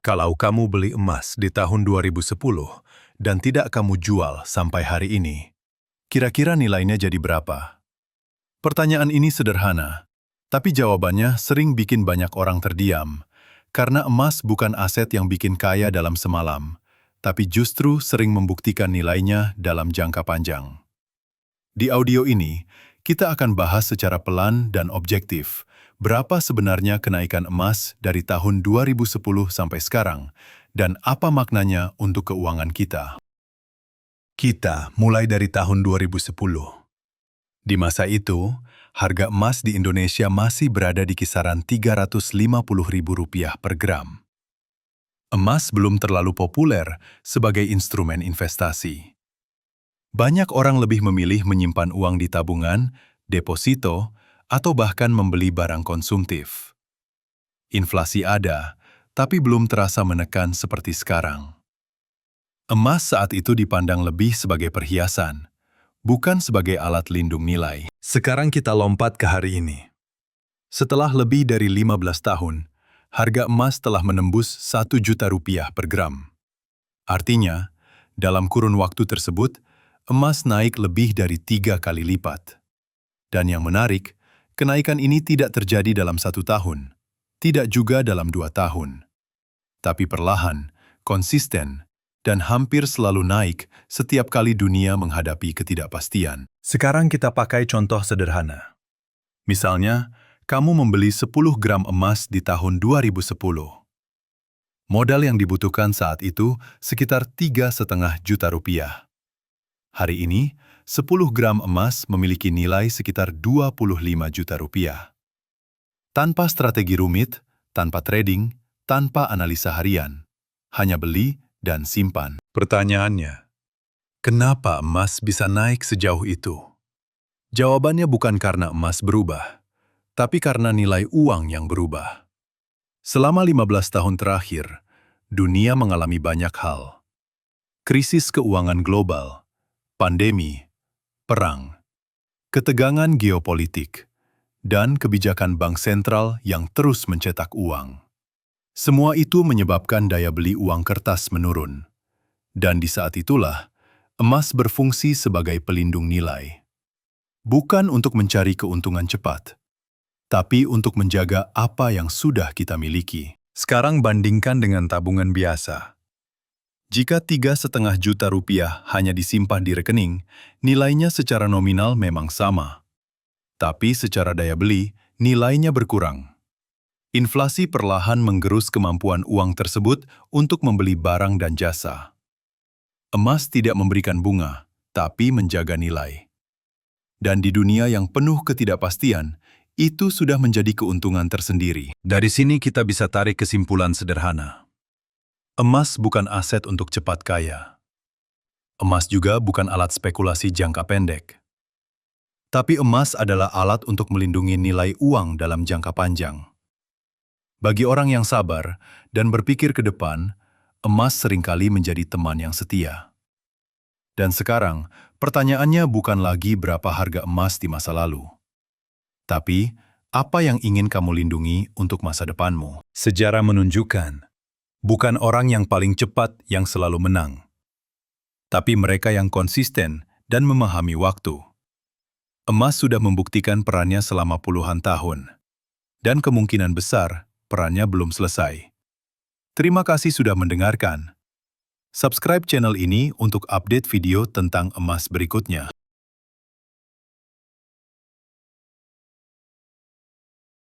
Kalau kamu beli emas di tahun 2010 dan tidak kamu jual sampai hari ini, kira-kira nilainya jadi berapa? Pertanyaan ini sederhana, tapi jawabannya sering bikin banyak orang terdiam, karena emas bukan aset yang bikin kaya dalam semalam, tapi justru sering membuktikan nilainya dalam jangka panjang. Di audio ini, kita akan bahas secara pelan dan objektif berapa sebenarnya kenaikan emas dari tahun 2010 sampai sekarang dan apa maknanya untuk keuangan kita. Kita mulai dari tahun 2010. Di masa itu, harga emas di Indonesia masih berada di kisaran Rp350.000 per gram. Emas belum terlalu populer sebagai instrumen investasi. Banyak orang lebih memilih menyimpan uang di tabungan, deposito, atau bahkan membeli barang konsumtif. Inflasi ada, tapi belum terasa menekan seperti sekarang. Emas saat itu dipandang lebih sebagai perhiasan, bukan sebagai alat lindung nilai. Sekarang kita lompat ke hari ini. Setelah lebih dari 15 tahun, harga emas telah menembus Rp1.000.000 per gram. Artinya, dalam kurun waktu tersebut, emas naik lebih dari 3 kali lipat. Dan yang menarik, kenaikan ini tidak terjadi dalam 1 tahun, tidak juga dalam 2 tahun. Tapi perlahan, konsisten, dan hampir selalu naik setiap kali dunia menghadapi ketidakpastian. Sekarang kita pakai contoh sederhana. Misalnya, kamu membeli 10 gram emas di tahun 2010. Modal yang dibutuhkan saat itu sekitar Rp3,5 juta. Hari ini, 10 gram emas memiliki nilai sekitar Rp25 juta. Tanpa strategi rumit, tanpa trading, tanpa analisa harian. Hanya beli dan simpan. Pertanyaannya, kenapa emas bisa naik sejauh itu? Jawabannya bukan karena emas berubah, tapi karena nilai uang yang berubah. Selama 15 tahun terakhir, dunia mengalami banyak hal. Krisis keuangan global, pandemi, perang, ketegangan geopolitik, dan kebijakan bank sentral yang terus mencetak uang. Semua itu menyebabkan daya beli uang kertas menurun. Dan di saat itulah, emas berfungsi sebagai pelindung nilai. Bukan untuk mencari keuntungan cepat, tapi untuk menjaga apa yang sudah kita miliki. Sekarang bandingkan dengan tabungan biasa. Jika Rp3,5 juta hanya disimpan di rekening, nilainya secara nominal memang sama. Tapi secara daya beli, nilainya berkurang. Inflasi perlahan menggerus kemampuan uang tersebut untuk membeli barang dan jasa. Emas tidak memberikan bunga, tapi menjaga nilai. Dan di dunia yang penuh ketidakpastian, itu sudah menjadi keuntungan tersendiri. Dari sini kita bisa tarik kesimpulan sederhana. Emas bukan aset untuk cepat kaya. Emas juga bukan alat spekulasi jangka pendek. Tapi emas adalah alat untuk melindungi nilai uang dalam jangka panjang. Bagi orang yang sabar dan berpikir ke depan, emas seringkali menjadi teman yang setia. Dan sekarang, pertanyaannya bukan lagi berapa harga emas di masa lalu. Tapi, apa yang ingin kamu lindungi untuk masa depanmu? Sejarah menunjukkan, bukan orang yang paling cepat yang selalu menang, tapi mereka yang konsisten dan memahami waktu. Emas sudah membuktikan perannya selama puluhan tahun, dan kemungkinan besar perannya belum selesai. Terima kasih sudah mendengarkan. Subscribe channel ini untuk update video tentang emas berikutnya.